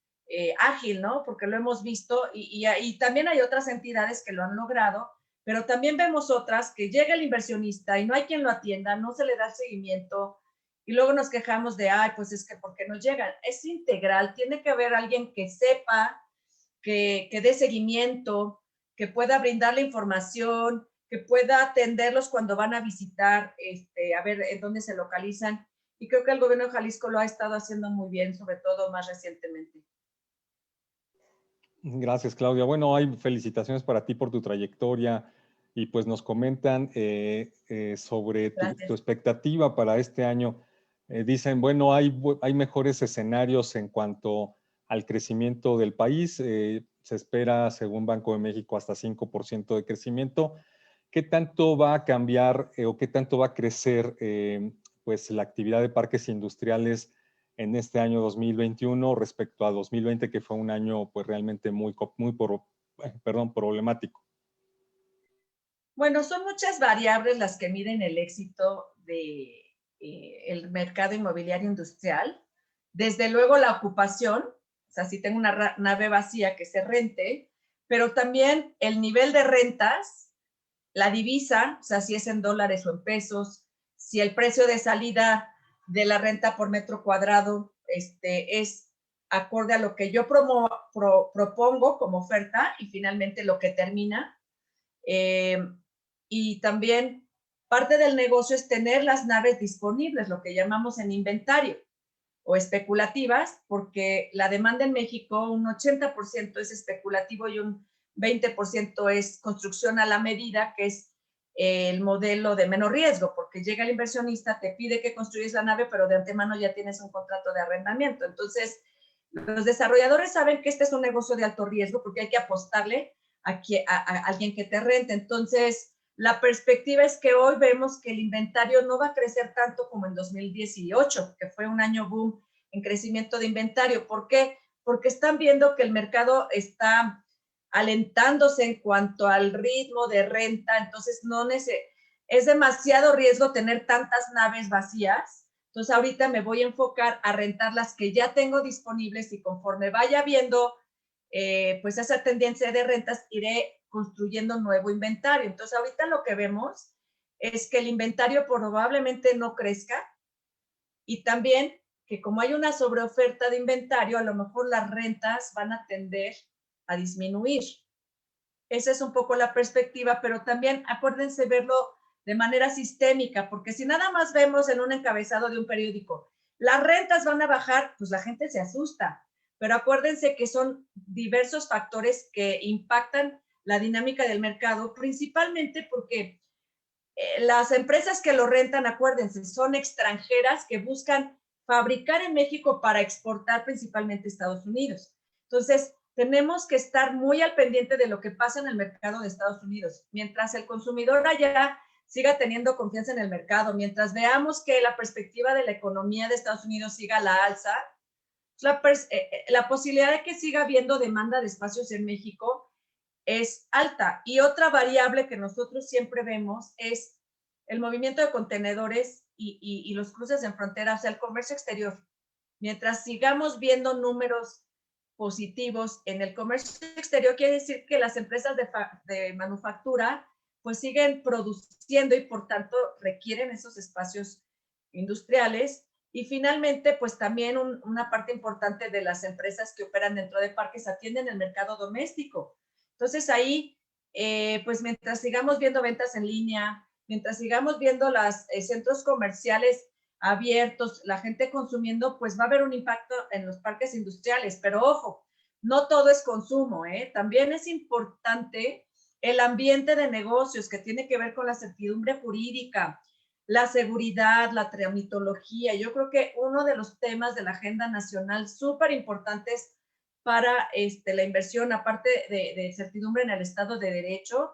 ágil, ¿no? Porque lo hemos visto y también hay otras entidades que lo han logrado, pero también vemos otras que llega el inversionista y no hay quien lo atienda, no se le da seguimiento y luego nos quejamos de, ay, pues es que ¿por qué no llegan? Es integral, tiene que haber alguien que sepa, que dé seguimiento, que pueda brindar la información, que pueda atenderlos cuando van a visitar, a ver en dónde se localizan. Y creo que el gobierno de Jalisco lo ha estado haciendo muy bien, sobre todo más recientemente. Gracias, Claudia. Bueno, hay felicitaciones para ti por tu trayectoria y pues nos comentan sobre tu expectativa para este año. Dicen, bueno, hay mejores escenarios en cuanto al crecimiento del país. Se espera, según Banco de México, hasta 5% de crecimiento. ¿Qué tanto va a cambiar o qué tanto va a crecer pues la actividad de parques industriales en este año 2021 respecto a 2020, que fue un año pues realmente muy problemático? Bueno, son muchas variables las que miden el éxito de el mercado inmobiliario industrial. Desde luego la ocupación, o sea, si tengo una nave vacía que se rente, pero también el nivel de rentas, la divisa, o sea, si es en dólares o en pesos, si el precio de salida de la renta por metro cuadrado es acorde a lo que yo propongo como oferta y finalmente lo que termina. Y también parte del negocio es tener las naves disponibles, lo que llamamos en inventario o especulativas, porque la demanda en México, un 80% es especulativo y un 20% es construcción a la medida, que es el modelo de menos riesgo, porque llega el inversionista, te pide que construyes la nave, pero de antemano ya tienes un contrato de arrendamiento. Entonces, los desarrolladores saben que este es un negocio de alto riesgo porque hay que apostarle a alguien que te rente. Entonces, la perspectiva es que hoy vemos que el inventario no va a crecer tanto como en 2018, que fue un año boom en crecimiento de inventario. ¿Por qué? Porque están viendo que el mercado está alentándose en cuanto al ritmo de renta, entonces es demasiado riesgo tener tantas naves vacías. Entonces ahorita me voy a enfocar a rentar las que ya tengo disponibles y conforme vaya viendo pues esa tendencia de rentas, iré construyendo nuevo inventario. Entonces ahorita lo que vemos es que el inventario probablemente no crezca y también que como hay una sobreoferta de inventario, a lo mejor las rentas van a tender a disminuir. Esa es un poco la perspectiva, pero también acuérdense verlo de manera sistémica, porque si nada más vemos en un encabezado de un periódico, las rentas van a bajar, pues la gente se asusta. Pero acuérdense que son diversos factores que impactan la dinámica del mercado, principalmente porque las empresas que lo rentan, acuérdense, son extranjeras que buscan fabricar en México para exportar principalmente a Estados Unidos. Entonces, tenemos que estar muy al pendiente de lo que pasa en el mercado de Estados Unidos. Mientras el consumidor allá siga teniendo confianza en el mercado, mientras veamos que la perspectiva de la economía de Estados Unidos siga a la alza, la posibilidad de que siga habiendo demanda de espacios en México es alta. Y otra variable que nosotros siempre vemos es el movimiento de contenedores y los cruces en frontera, o sea, el comercio exterior. Mientras sigamos viendo números positivos en el comercio exterior, quiere decir que las empresas de manufactura pues siguen produciendo y por tanto requieren esos espacios industriales. Y finalmente, pues también una parte importante de las empresas que operan dentro de parques atienden el mercado doméstico. Entonces ahí, pues mientras sigamos viendo ventas en línea, mientras sigamos viendo los centros comerciales abiertos, la gente consumiendo, pues va a haber un impacto en los parques industriales. Pero ojo, no todo es consumo, ¿eh? También es importante el ambiente de negocios que tiene que ver con la certidumbre jurídica, la seguridad, la tramitología. Yo creo que uno de los temas de la agenda nacional súper importantes para la inversión, aparte de certidumbre en el Estado de Derecho,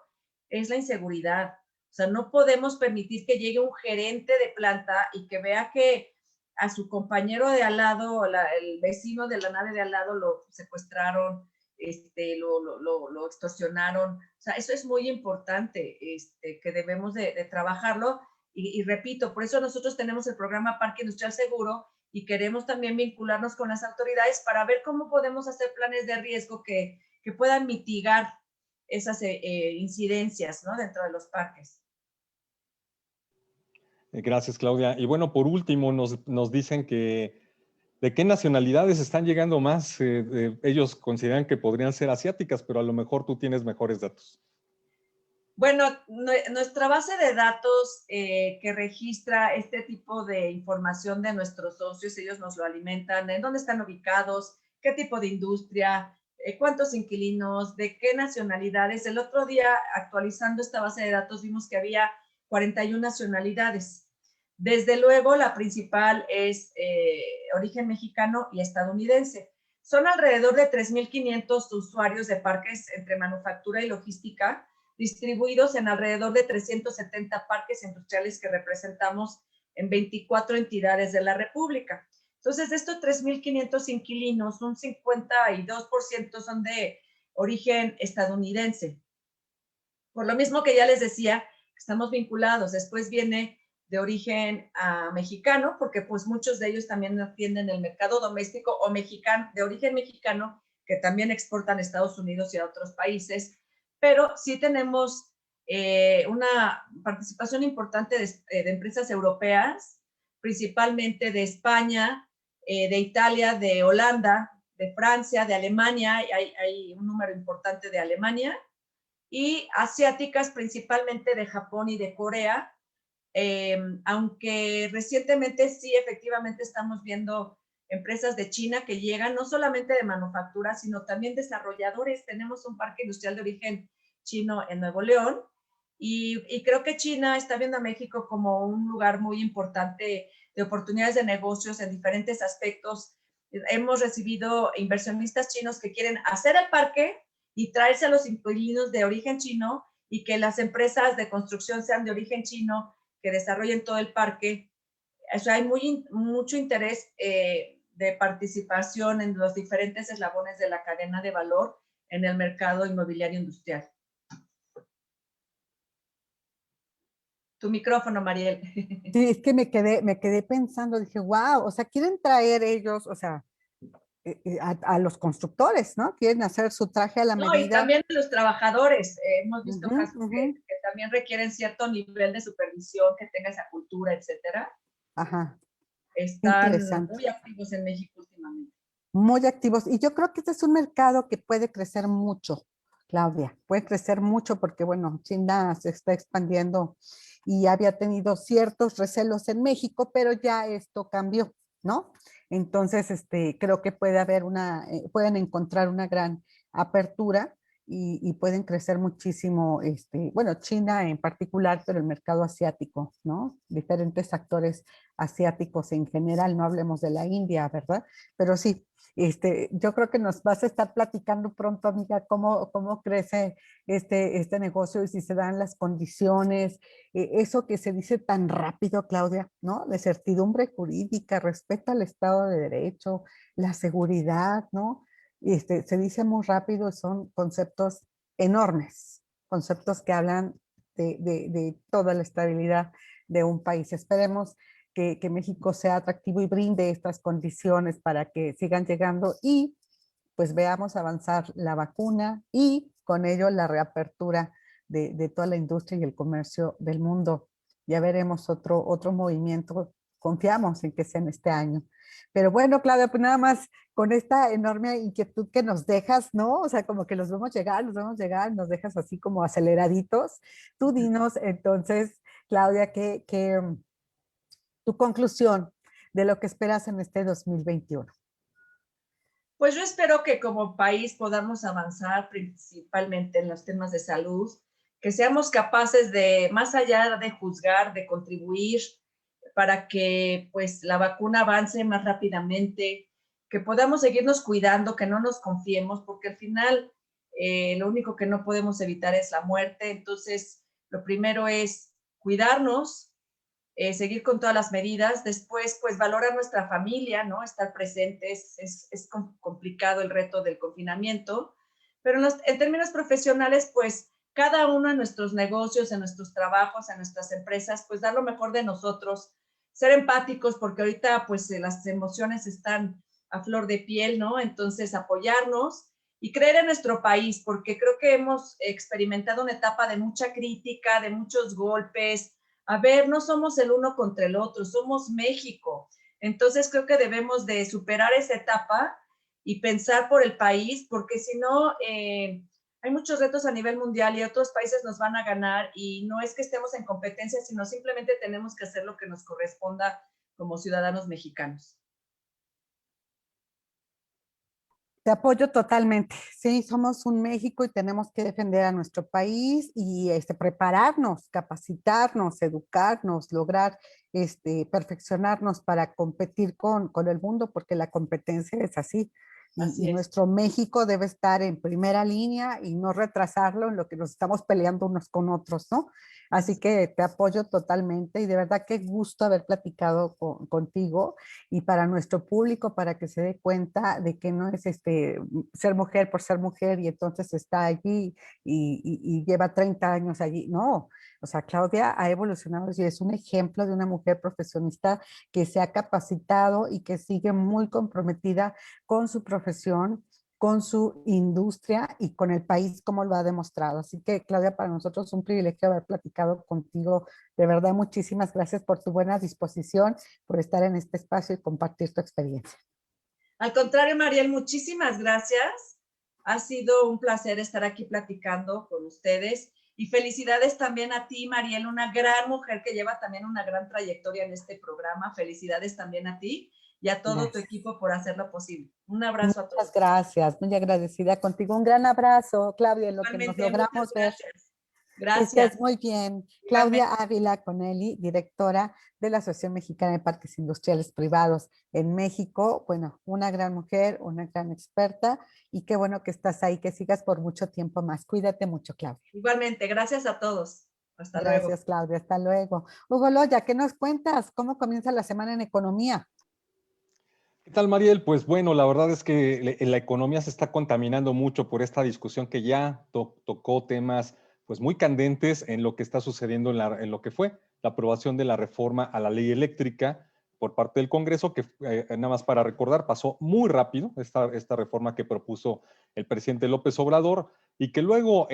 es la inseguridad. O sea, no podemos permitir que llegue un gerente de planta y que vea que a su compañero de al lado, el vecino de la nave de al lado lo secuestraron, lo extorsionaron. O sea, eso es muy importante, que debemos de trabajarlo. Y repito, por eso nosotros tenemos el programa Parque Industrial Seguro y queremos también vincularnos con las autoridades para ver cómo podemos hacer planes de riesgo que puedan mitigar esas incidencias, ¿no?, dentro de los parques. Gracias, Claudia. Y bueno, por último, nos dicen que ¿de qué nacionalidades están llegando más? Ellos consideran que podrían ser asiáticas, pero a lo mejor tú tienes mejores datos. Bueno, nuestra base de datos que registra este tipo de información de nuestros socios, ellos nos lo alimentan, en dónde están ubicados, qué tipo de industria, cuántos inquilinos, de qué nacionalidades. El otro día, actualizando esta base de datos, vimos que había 41 nacionalidades. Desde luego, la principal es origen mexicano y estadounidense. Son alrededor de 3,500 usuarios de parques entre manufactura y logística, distribuidos en alrededor de 370 parques industriales que representamos en 24 entidades de la República. Entonces, de estos 3,500 inquilinos, un 52% son de origen estadounidense. Por lo mismo que ya les decía, estamos vinculados. Después viene de origen mexicano, porque pues muchos de ellos también atienden el mercado doméstico, o mexicano, de origen mexicano, que también exportan a Estados Unidos y a otros países. Pero sí tenemos una participación importante de empresas europeas, principalmente de España, de Italia, de Holanda, de Francia, de Alemania. Hay un número importante de Alemania, y asiáticas, principalmente de Japón y de Corea, aunque recientemente sí, efectivamente estamos viendo empresas de China que llegan, no solamente de manufactura, sino también desarrolladores. Tenemos un parque industrial de origen chino en Nuevo León, y creo que China está viendo a México como un lugar muy importante de oportunidades de negocios en diferentes aspectos. Hemos recibido inversionistas chinos que quieren hacer el parque y traerse a los inquilinos de origen chino, y que las empresas de construcción sean de origen chino, que desarrollen todo el parque. O sea, hay mucho interés de participación en los diferentes eslabones de la cadena de valor en el mercado inmobiliario industrial. Tu micrófono, Mariel. Sí, es que me quedé pensando, dije, wow, o sea, quieren traer ellos, o sea, a los constructores, ¿no? Quieren hacer su traje a la No, y medida. también los trabajadores. Hemos visto Ujú, casos ujú. que también requieren cierto nivel de supervisión, que tenga esa cultura, etcétera. Ajá. están Interesante. muy activos en México últimamente. Muy activos. Y yo creo que este es un mercado que puede crecer mucho, Claudia. Puede crecer mucho porque, bueno, China se está expandiendo y había tenido ciertos recelos en México, pero ya esto cambió, ¿no? Entonces, creo que puede haber pueden encontrar una gran apertura y pueden crecer muchísimo, bueno, China en particular, pero el mercado asiático, ¿no? Diferentes actores asiáticos en general, no hablemos de la India, ¿verdad? Pero sí, yo creo que nos vas a estar platicando pronto, amiga, cómo crece este negocio y si se dan las condiciones, eso que se dice tan rápido, Claudia, ¿no? De certidumbre jurídica, respeto al Estado de Derecho, la seguridad, ¿no? Se dice muy rápido, son conceptos enormes, conceptos que hablan de toda la estabilidad de un país. Esperemos que México sea atractivo y brinde estas condiciones para que sigan llegando y pues veamos avanzar la vacuna y con ello la reapertura de toda la industria y el comercio del mundo. Ya veremos otro movimiento, confiamos en que sea en este año. Pero bueno, Claudia, pues nada más con esta enorme inquietud que nos dejas, ¿no? O sea, como que nos vemos llegar, nos dejas así como aceleraditos. Tú dinos entonces, Claudia, que tu conclusión de lo que esperas en este 2021. Pues yo espero que como país podamos avanzar principalmente en los temas de salud, que seamos capaces de, más allá de juzgar, de contribuir para que pues la vacuna avance más rápidamente, que podamos seguirnos cuidando, que no nos confiemos, porque al final lo único que no podemos evitar es la muerte. Entonces, lo primero es cuidarnos, seguir con todas las medidas, después pues valorar nuestra familia, ¿no? Estar presentes, es complicado el reto del confinamiento, pero en términos profesionales pues cada uno en nuestros negocios, en nuestros trabajos, en nuestras empresas, pues dar lo mejor de nosotros, ser empáticos porque ahorita pues las emociones están a flor de piel, ¿no? Entonces apoyarnos y creer en nuestro país, porque creo que hemos experimentado una etapa de mucha crítica, de muchos golpes. A ver, no somos el uno contra el otro, somos México. Entonces creo que debemos de superar esa etapa y pensar por el país, porque si no, hay muchos retos a nivel mundial y otros países nos van a ganar y no es que estemos en competencia, sino simplemente tenemos que hacer lo que nos corresponda como ciudadanos mexicanos. Te apoyo totalmente. Sí, somos un México y tenemos que defender a nuestro país y prepararnos, capacitarnos, educarnos, lograr perfeccionarnos para competir con el mundo, porque la competencia es así. Y Así es. nuestro México debe estar en primera línea y no retrasarlo en lo que nos estamos peleando unos con otros, ¿no? Así que te apoyo totalmente y de verdad qué gusto haber platicado contigo y para nuestro público, para que se dé cuenta de que no es ser mujer por ser mujer y entonces está allí y lleva 30 años allí. No, o sea, Claudia ha evolucionado y es un ejemplo de una mujer profesionista que se ha capacitado y que sigue muy comprometida con su profesión, con su industria y con el país como lo ha demostrado. Así que, Claudia, para nosotros es un privilegio haber platicado contigo. De verdad, muchísimas gracias por tu buena disposición, por estar en este espacio y compartir tu experiencia. Al contrario, Mariel, muchísimas gracias. Ha sido un placer estar aquí platicando con ustedes y felicidades también a ti, Mariel, una gran mujer que lleva también una gran trayectoria en este programa. Felicidades también a ti y a todo tu Gracias. equipo por hacerlo posible. Un abrazo a Muchas todos. gracias, muy agradecida contigo. Un gran abrazo, Claudia, en lo que nos Igualmente, muchas logramos ver. gracias. Que Gracias. estés muy bien. Igualmente. Claudia Ávila Conelli, directora de la Asociación Mexicana de Parques Industriales Privados en México. Bueno, una gran mujer, una gran experta y qué bueno que estás ahí, que sigas por mucho tiempo más. Cuídate mucho, Claudia. Igualmente, gracias a todos. Hasta luego. Gracias, Claudia. Hasta luego. Hugo Loya, ¿qué nos cuentas? ¿Cómo comienza la semana en economía? ¿Qué tal, Mariel? Pues bueno, la verdad es que la economía se está contaminando mucho por esta discusión que ya tocó temas pues muy candentes en lo que está sucediendo en lo que fue la aprobación de la reforma a la ley eléctrica por parte del Congreso, que nada más para recordar, pasó muy rápido esta reforma que propuso el presidente López Obrador y que luego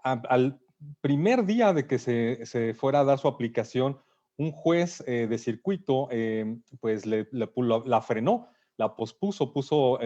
al primer día de que se fuera a dar su aplicación, un juez de circuito pues la frenó, la pospuso,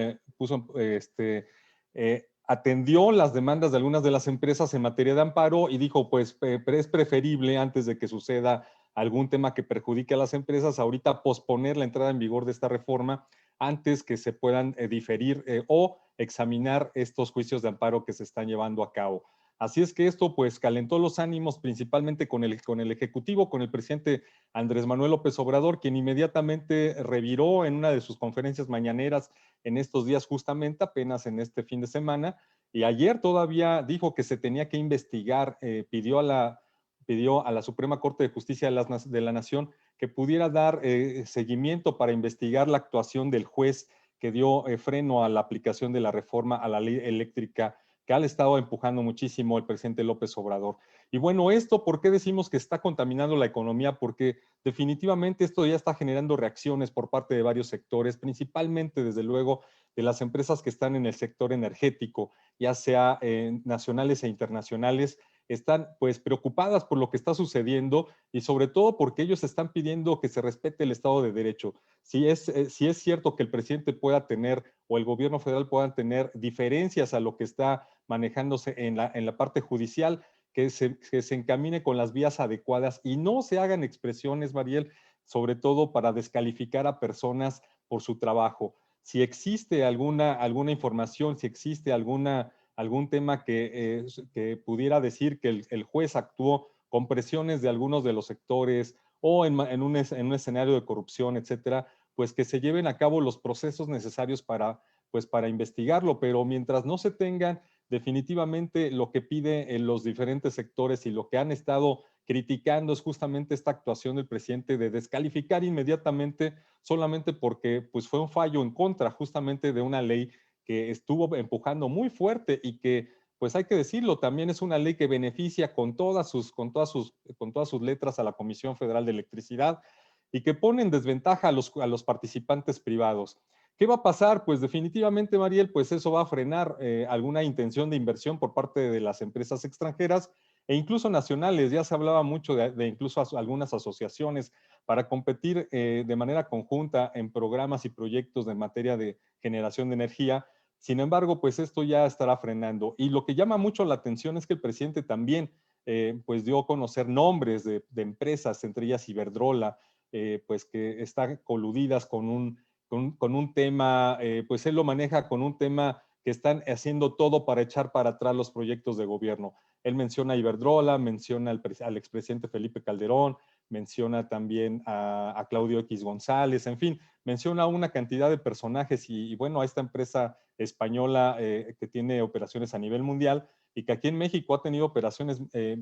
atendió las demandas de algunas de las empresas en materia de amparo y dijo, pues es preferible antes de que suceda algún tema que perjudique a las empresas, ahorita posponer la entrada en vigor de esta reforma antes que se puedan diferir o examinar estos juicios de amparo que se están llevando a cabo. Así es que esto pues calentó los ánimos principalmente con el Ejecutivo, con el presidente Andrés Manuel López Obrador, quien inmediatamente reviró en una de sus conferencias mañaneras en estos días justamente, apenas en este fin de semana, y ayer todavía dijo que se tenía que investigar, pidió a la Suprema Corte de Justicia de la Nación que pudiera dar seguimiento para investigar la actuación del juez que dio freno a la aplicación de la reforma a la ley eléctrica que ha estado empujando muchísimo el presidente López Obrador. Y bueno, esto, ¿por qué decimos que está contaminando la economía? Porque definitivamente esto ya está generando reacciones por parte de varios sectores, principalmente, desde luego, de las empresas que están en el sector energético, ya sea nacionales e internacionales, están pues preocupadas por lo que está sucediendo y sobre todo porque ellos están pidiendo que se respete el Estado de Derecho. Si es cierto que el presidente pueda tener o el gobierno federal puedan tener diferencias a lo que está manejándose en la parte judicial, que se encamine con las vías adecuadas y no se hagan expresiones, Mariel, sobre todo para descalificar a personas por su trabajo. Si existe alguna información, si existe algún tema que pudiera decir que el juez actuó con presiones de algunos de los sectores o en un escenario de corrupción, etcétera, pues que se lleven a cabo los procesos necesarios para investigarlo, pero mientras no se tengan definitivamente lo que pide en los diferentes sectores y lo que han estado criticando es justamente esta actuación del presidente de descalificar inmediatamente solamente porque pues fue un fallo en contra justamente de una ley que estuvo empujando muy fuerte y que pues hay que decirlo, también es una ley que beneficia con todas sus letras a la Comisión Federal de Electricidad y que pone en desventaja a los participantes privados. ¿Qué va a pasar? Pues definitivamente, Mariel, pues eso va a frenar alguna intención de inversión por parte de las empresas extranjeras e incluso nacionales. Ya se hablaba mucho de incluso algunas asociaciones para competir de manera conjunta en programas y proyectos de materia de generación de energía. Sin embargo, pues esto ya estará frenando. Y lo que llama mucho la atención es que el presidente también pues dio a conocer nombres de empresas, entre ellas Iberdrola, pues que están coludidas con un tema, pues él lo maneja con un tema que están haciendo todo para echar para atrás los proyectos de gobierno. Él menciona a Iberdrola, menciona al expresidente Felipe Calderón, menciona también a Claudio X González, en fin, menciona una cantidad de personajes y bueno, a esta empresa española que tiene operaciones a nivel mundial y que aquí en México ha tenido operaciones,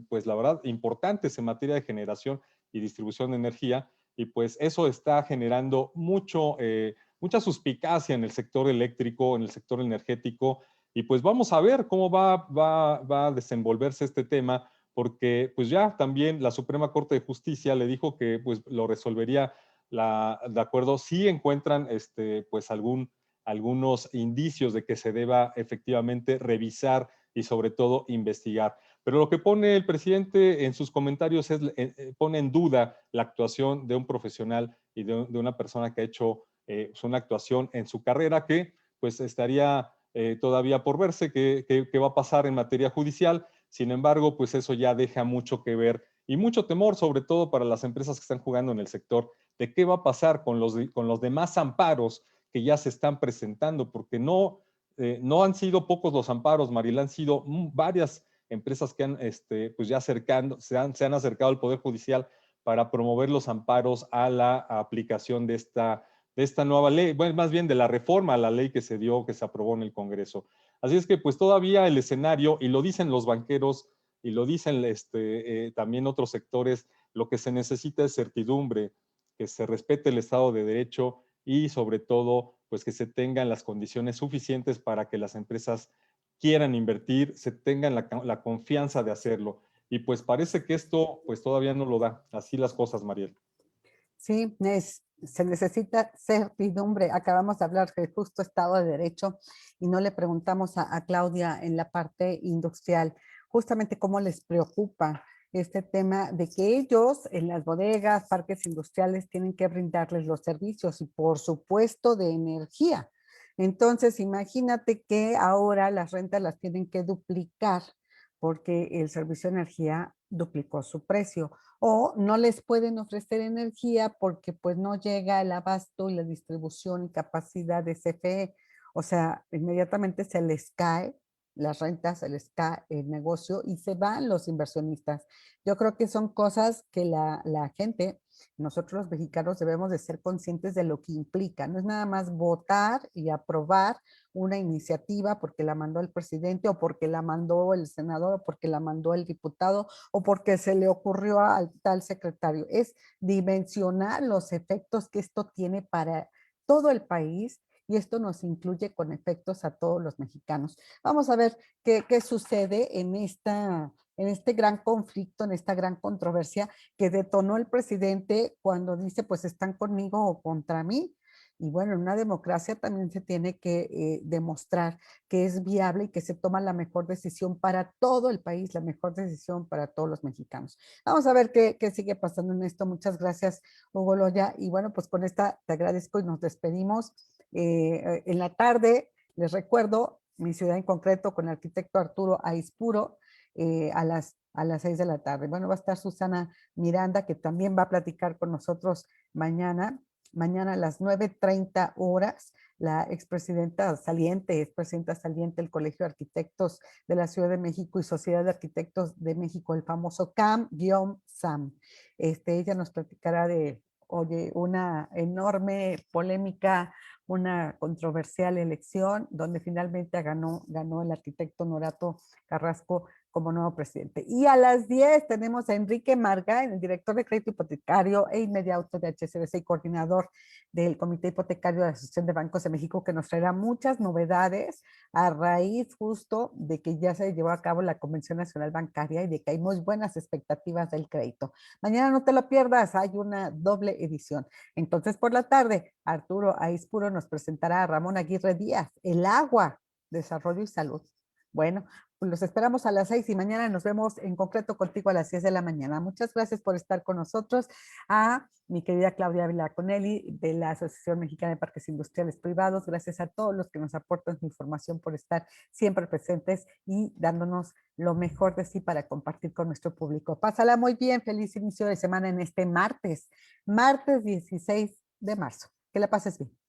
pues la verdad, importantes en materia de generación y distribución de energía, y pues eso está generando mucha suspicacia en el sector eléctrico, en el sector energético, y pues vamos a ver cómo va a desenvolverse este tema, porque pues ya también la Suprema Corte de Justicia le dijo que pues lo resolvería de acuerdo si encuentran pues algunos indicios de que se deba efectivamente revisar y sobre todo investigar. Pero lo que pone el presidente en sus comentarios pone en duda la actuación de un profesional y de una persona que ha hecho una actuación en su carrera que pues estaría todavía por verse qué va a pasar en materia judicial. Sin embargo, pues eso ya deja mucho que ver y mucho temor, sobre todo para las empresas que están jugando en el sector, de qué va a pasar con los demás amparos que ya se están presentando, porque no han sido pocos los amparos, Mariela, han sido varias empresas que pues ya se han acercado al Poder Judicial para promover los amparos a la aplicación de esta nueva ley, bueno, más bien de la reforma a la ley que se aprobó en el Congreso. Así es que pues todavía el escenario, y lo dicen los banqueros, y lo dicen también otros sectores, lo que se necesita es certidumbre, que se respete el Estado de Derecho y sobre todo, pues que se tengan las condiciones suficientes para que las empresas quieran invertir, se tengan la confianza de hacerlo. Y pues parece que esto pues todavía no lo da. Así las cosas, Mariel. Sí, se necesita certidumbre. Acabamos de hablar de justo Estado de Derecho y no le preguntamos a Claudia en la parte industrial justamente cómo les preocupa este tema de que ellos en las bodegas, parques industriales tienen que brindarles los servicios y por supuesto de energía. Entonces, imagínate que ahora las rentas las tienen que duplicar porque el servicio de energía duplicó su precio o no les pueden ofrecer energía porque pues no llega el abasto y la distribución y capacidad de CFE. O sea, inmediatamente se les cae las rentas, se les cae el negocio y se van los inversionistas. Yo creo que son cosas que la gente, nosotros los mexicanos debemos de ser conscientes de lo que implica. No es nada más votar y aprobar una iniciativa porque la mandó el presidente o porque la mandó el senador o porque la mandó el diputado o porque se le ocurrió al tal secretario. Es dimensionar los efectos que esto tiene para todo el país y esto nos incluye con efectos a todos los mexicanos. Vamos a ver qué sucede en este gran conflicto, en esta gran controversia que detonó el presidente cuando dice, pues están conmigo o contra mí. Y bueno, en una democracia también se tiene que demostrar que es viable y que se toma la mejor decisión para todo el país, la mejor decisión para todos los mexicanos. Vamos a ver qué sigue pasando en esto. Muchas gracias, Hugo Loya. Y bueno, pues con esta te agradezco y nos despedimos. En la tarde, les recuerdo, mi ciudad en concreto con el arquitecto Arturo Aispuro a las 6 de la tarde. Bueno, va a estar Susana Miranda, que también va a platicar con nosotros mañana a las 9:30 horas, la expresidenta saliente, expresidenta saliente del Colegio de Arquitectos de la Ciudad de México y Sociedad de Arquitectos de México, el famoso CAM-SAM. Ella nos platicará de, oye, una enorme polémica, una controversial elección donde finalmente ganó el arquitecto Norato Carrasco como nuevo presidente. Y a las 10 tenemos a Enrique Marga, el director de crédito hipotecario e inmediato de HSBC y coordinador del Comité Hipotecario de la Asociación de Bancos de México, que nos traerá muchas novedades a raíz justo de que ya se llevó a cabo la Convención Nacional Bancaria y de que hay muy buenas expectativas del crédito. Mañana no te lo pierdas, hay una doble edición. Entonces, por la tarde, Arturo Aispuro nos presentará a Ramón Aguirre Díaz, el agua, desarrollo y salud. Bueno, pues los esperamos a las 6 y mañana nos vemos en concreto contigo a las 10 de la mañana. Muchas gracias por estar con nosotros. A mi querida Claudia Vilaconelli de la Asociación Mexicana de Parques Industriales Privados. Gracias a todos los que nos aportan su información por estar siempre presentes y dándonos lo mejor de sí para compartir con nuestro público. Pásala muy bien. Feliz inicio de semana en este martes 16 de marzo. Que la pases bien.